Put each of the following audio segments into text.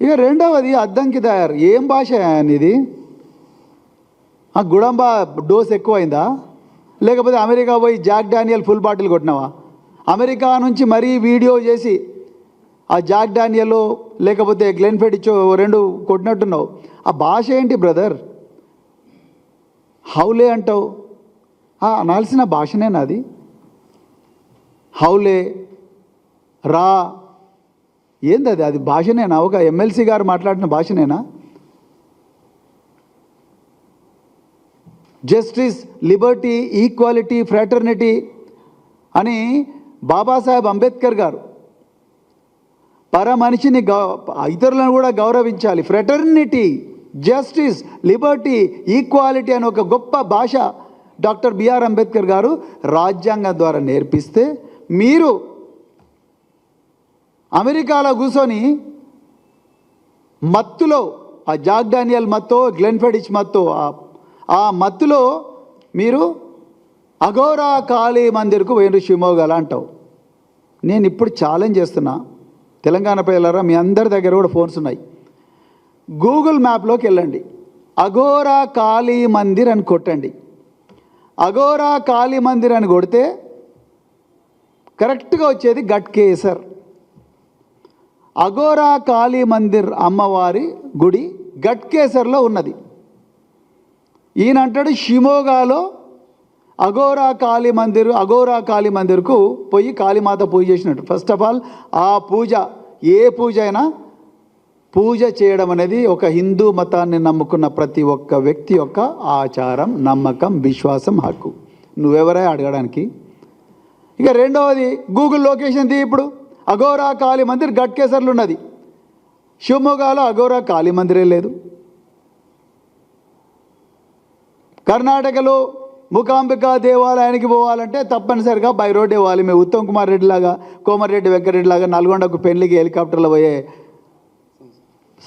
ఇక రెండవది అద్దంకి తయారు. ఏం భాష అనేది? ఆ గుడంబ డోస్ ఎక్కువైందా, లేకపోతే అమెరికా పోయి జాక్ డానియల్ ఫుల్ బాటిల్ కొట్టినావా? అమెరికా నుంచి మరీ వీడియో చేసి ఆ జాక్ డానియల్ లేకపోతే గ్లెన్ఫెడిచ్ రెండు కొట్టినట్టున్నావు. ఆ భాష ఏంటి బ్రదర్? హౌలే అంటావు, అనాల్సిన భాషనేనా అది? హౌలే రా ఏంది అది? అది భాషనేనా? ఒక ఎమ్మెల్సీ గారు మాట్లాడిన భాషనేనా? జస్టిస్, లిబర్టీ, ఈక్వాలిటీ, ఫ్రాటర్నిటీ అని బాబాసాహెబ్ అంబేద్కర్ గారు మనిషిని ఇతరులను కూడా గౌరవించాలి, ఫ్రాటర్నిటీ, జస్టిస్, లిబర్టీ, ఈక్వాలిటీ అని ఒక గొప్ప భాష డాక్టర్ బిఆర్ అంబేద్కర్ గారు రాజ్యాంగం ద్వారా నేర్పిస్తే మీరు అమెరికాలో కూర్చొని మత్తులో, ఆ జాక్ డానియల్ మత్తో, గ్లెన్ఫెడిచ్ మత్తో, ఆ మత్తులో మీరు అఘోరా కాళీ మందిర్కు పోయిన షిమోగాల అంటావు. నేను ఇప్పుడు ఛాలెంజ్ చేస్తున్నా, తెలంగాణ ప్రజలారా, మీ అందరి దగ్గర కూడా ఫోన్స్ ఉన్నాయి, గూగుల్ మ్యాప్లోకి వెళ్ళండి, అఘోరా కాళీ మందిర్ అని కొట్టండి. అఘోరా కాళీ మందిర్ అని కొడితే కరెక్ట్గా వచ్చేది గట్కేసర్. అఘోరా కాళీ మందిర్ అమ్మవారి గుడి గట్కేసర్లో ఉన్నది. ఈయన అంటాడు షిమోగాలో అఘోరా కాళీ మందిర్కు పోయి కాళీమాత పూజ చేసినట్టు. ఫస్ట్ ఆఫ్ ఆల్ ఆ పూజ, ఏ పూజ అయినా పూజ చేయడం అనేది ఒక హిందూ మతాన్ని నమ్ముకున్న ప్రతి ఒక్క వ్యక్తి యొక్క ఆచారం, నమ్మకం, విశ్వాసం, హక్కు. నువ్వెవరై అడగడానికి? ఇక రెండవది, గూగుల్ లొకేషన్ తీ. ఇప్పుడు అఘోరా కాళీ మందిర్ గట్కేసర్లు ఉన్నది. షివమొగ్గలో అఘోరా కాళీ మందిరే లేదు. కర్ణాటకలో మూకాంబికా దేవాలయానికి పోవాలంటే తప్పనిసరిగా బై రోడ్ ఇవ్వాలి. మేము ఉత్తమ్ కుమార్ రెడ్డి లాగా, కోమరెడ్డి వెంకరెడ్డి లాగా నల్గొండకు పెళ్లికి హెలికాప్టర్లో పోయే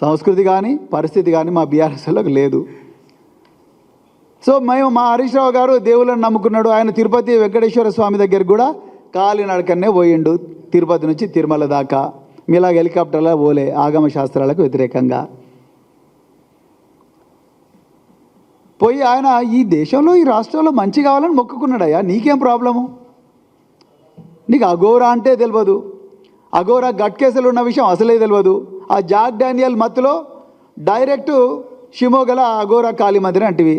సంస్కృతి కానీ పరిస్థితి కానీ మా బీఆర్ఎస్లోకి లేదు. సో మేము, మా హరీష్ రావు గారు దేవుళ్ళని నమ్ముకున్నాడు. ఆయన తిరుపతి వెంకటేశ్వర స్వామి దగ్గరికి కూడా కాలినడకనే పోయిండు, తిరుపతి నుంచి తిరుమల దాకా. మీలాగ హెలికాప్టర్లో పోలే, ఆగమ శాస్త్రాలకు వ్యతిరేకంగా పోయి ఆయన ఈ దేశంలో, ఈ రాష్ట్రంలో మంచి కావాలని మొక్కుకున్నాడయ్యా. నీకేం ప్రాబ్లము? నీకు అఘోరా అంటే తెలియదు, అఘోరా గట్కేసలు ఉన్న విషయం అసలే తెలియదు. ఆ జాక్ డానియల్ మత్తులో డైరెక్ట్ షిమోగల అఘోరా కాళీ మందిర్ అంటివి.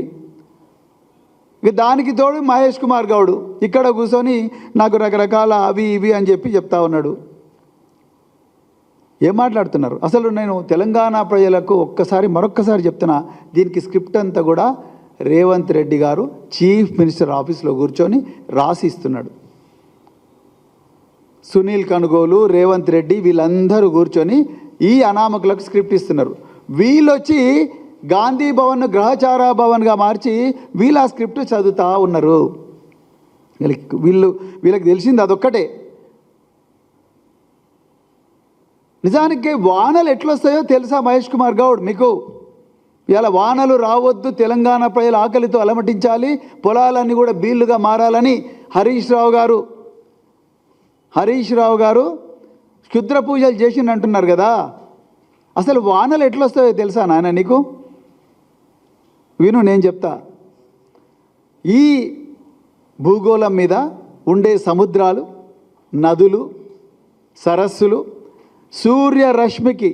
ఇక దానికి తోడు మహేష్ కుమార్ గౌడ్ ఇక్కడ కూర్చొని నాకు రకరకాల అవి ఇవి అని చెప్పి చెప్తా ఉన్నాడు. ఏం మాట్లాడుతున్నారు అసలు? నేను తెలంగాణ ప్రజలకు మరొక్కసారి చెప్తున్నా, దీనికి స్క్రిప్ట్ అంతా కూడా రేవంత్ రెడ్డి గారు చీఫ్ మినిస్టర్ ఆఫీస్లో కూర్చొని రాసిస్తున్నాడు. సునీల్ కనుగోలు, రేవంత్ రెడ్డి వీళ్ళందరూ కూర్చొని ఈ అనామకులకు స్క్రిప్ట్ ఇస్తున్నారు. వీళ్ళొచ్చి గాంధీ భవన్ గ్రహచార భవన్గా మార్చి వీళ్ళు ఆ స్క్రిప్ట్ చదువుతూ ఉన్నారు. వీళ్ళకి తెలిసింది అదొక్కటే. నిజానికి వానలు ఎట్లొస్తాయో తెలుసా మహేష్ కుమార్ గౌడ్ మీకు? ఇలా వానలు రావద్దు, తెలంగాణ ప్రజల ఆకలితో అలమటించాలి, పొలాలన్నీ కూడా బీళ్లుగా మారాలని హరీష్ రావు గారు క్షుద్ర పూజలు చేసిండు అంటున్నారు కదా. అసలు వానలు ఎట్లొస్తాయో తెలుసా నాయన నీకు? విను, నేను చెప్తా. ఈ భూగోళం మీద ఉండే సముద్రాలు, నదులు, సరస్సులు సూర్యరశ్మికి